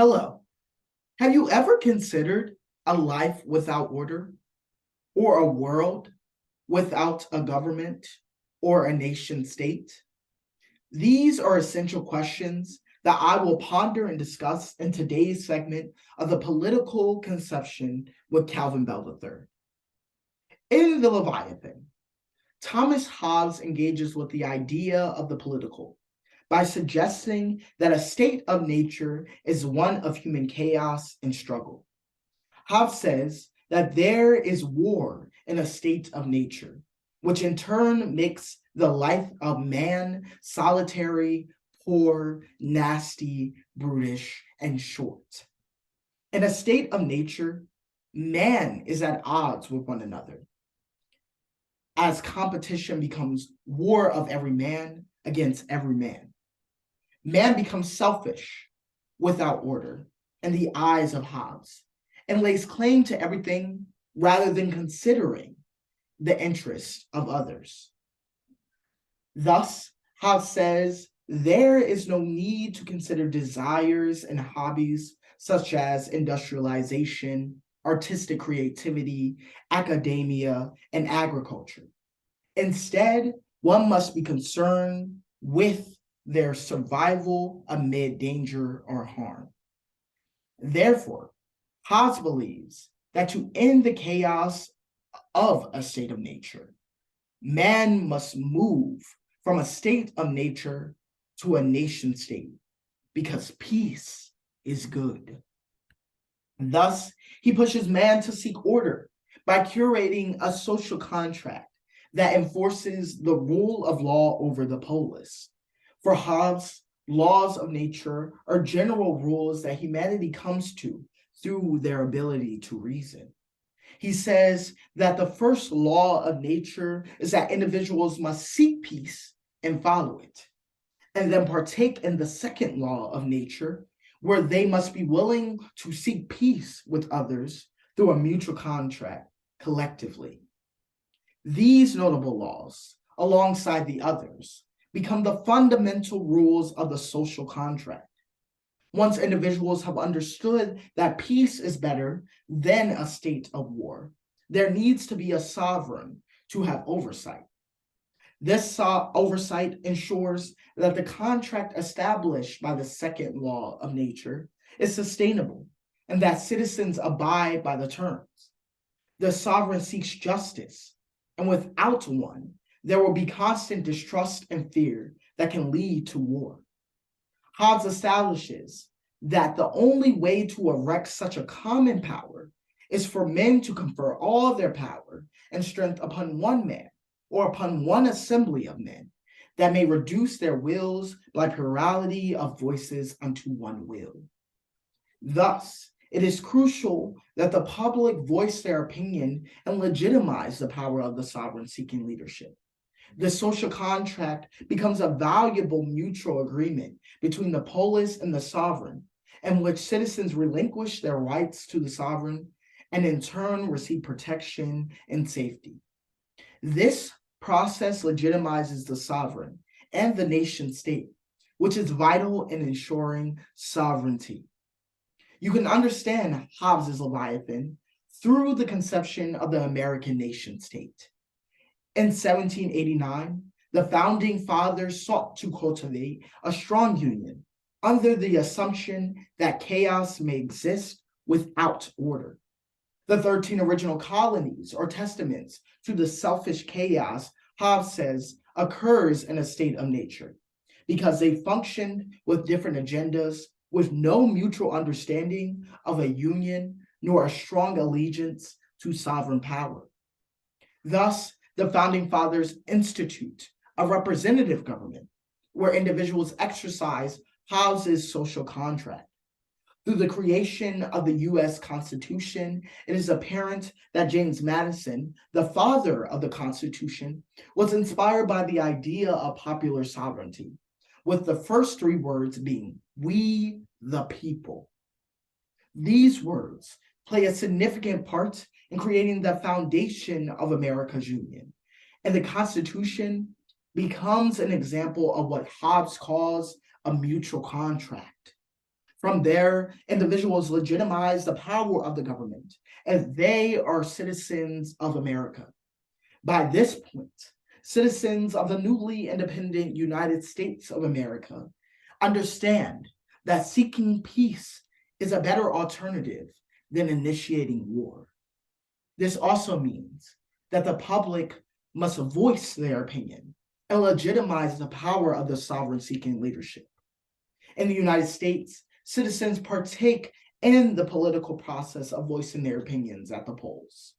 Hello. Have you ever considered a life without order, or a world without a government or a nation state? These are essential questions that I will ponder and discuss in today's segment of the Political Conception with Calvin Bell III. In the Leviathan, Thomas Hobbes engages with the idea of the political by suggesting that a state of nature is one of human chaos and struggle. Hobbes says that there is war in a state of nature, which in turn makes the life of man solitary, poor, nasty, brutish, and short. In a state of nature, man is at odds with one another, as competition becomes war of every man against every man. Man becomes selfish without order in the eyes of Hobbes and lays claim to everything rather than considering the interests of others. Thus, Hobbes says there is no need to consider desires and hobbies such as industrialization, artistic creativity, academia, and agriculture. Instead, one must be concerned with their survival amid danger or harm. Therefore, Hobbes believes that to end the chaos of a state of nature, man must move from a state of nature to a nation state, because peace is good. Thus, he pushes man to seek order by curating a social contract that enforces the rule of law over the polis. For Hobbes, laws of nature are general rules that humanity comes to through their ability to reason. He says that the first law of nature is that individuals must seek peace and follow it, and then partake in the second law of nature, where they must be willing to seek peace with others through a mutual contract collectively. These notable laws, alongside the others, become the fundamental rules of the social contract. Once individuals have understood that peace is better than a state of war, there needs to be a sovereign to have oversight. This oversight ensures that the contract established by the second law of nature is sustainable and that citizens abide by the terms. The sovereign seeks justice, and without one, there will be constant distrust and fear that can lead to war. Hobbes establishes that the only way to erect such a common power is for men to confer all their power and strength upon one man or upon one assembly of men, that may reduce their wills by plurality of voices unto one will. Thus, it is crucial that the public voice their opinion and legitimize the power of the sovereign seeking leadership. The social contract becomes a valuable mutual agreement between the polis and the sovereign, in which citizens relinquish their rights to the sovereign and in turn receive protection and safety. This process legitimizes the sovereign and the nation state, which is vital in ensuring sovereignty. You can understand Hobbes' Leviathan through the conception of the American nation state. In 1789, the founding fathers sought to cultivate a strong union under the assumption that chaos may exist without order. The 13 original colonies or testaments to the selfish chaos, Hobbes says, occurs in a state of nature because they functioned with different agendas with no mutual understanding of a union nor a strong allegiance to sovereign power. Thus, the founding fathers institute a representative government where individuals exercise Hobbes' social contract. Through the creation of the U.S. Constitution, it is apparent that James Madison, the father of the Constitution, was inspired by the idea of popular sovereignty, with the first three words being, "We the people." These words play a significant part in creating the foundation of America's union, and the Constitution becomes an example of what Hobbes calls a mutual contract. From there, individuals legitimize the power of the government as they are citizens of America. By this point, citizens of the newly independent United States of America understand that seeking peace is a better alternative than initiating war. This also means that the public must voice their opinion and legitimize the power of the sovereign-seeking leadership. In the United States, citizens partake in the political process of voicing their opinions at the polls.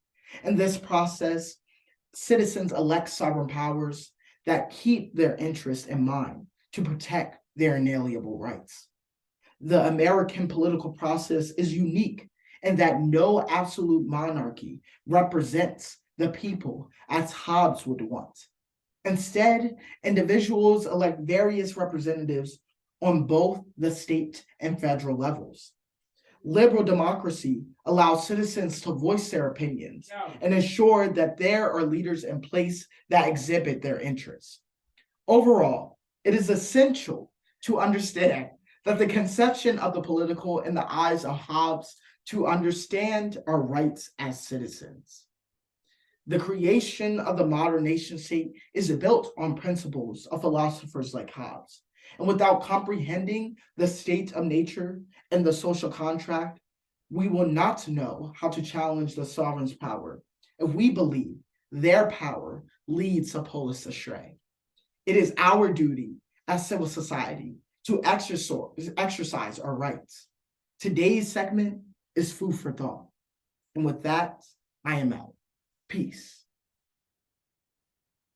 In this process, citizens elect sovereign powers that keep their interests in mind to protect their inalienable rights. The American political process is unique in that no absolute monarchy represents the people as Hobbes would want. Instead, individuals elect various representatives on both the state and federal levels. Liberal democracy allows citizens to voice their opinions and ensure that there are leaders in place that exhibit their interests. Overall, it is essential to understand that the conception of the political in the eyes of Hobbes to understand our rights as citizens. The creation of the modern nation state is built on principles of philosophers like Hobbes. And without comprehending the state of nature and the social contract, we will not know how to challenge the sovereign's power if we believe their power leads the polis astray. It is our duty as civil society to exercise our rights. Today's segment is food for thought. And with that, I am out. Peace.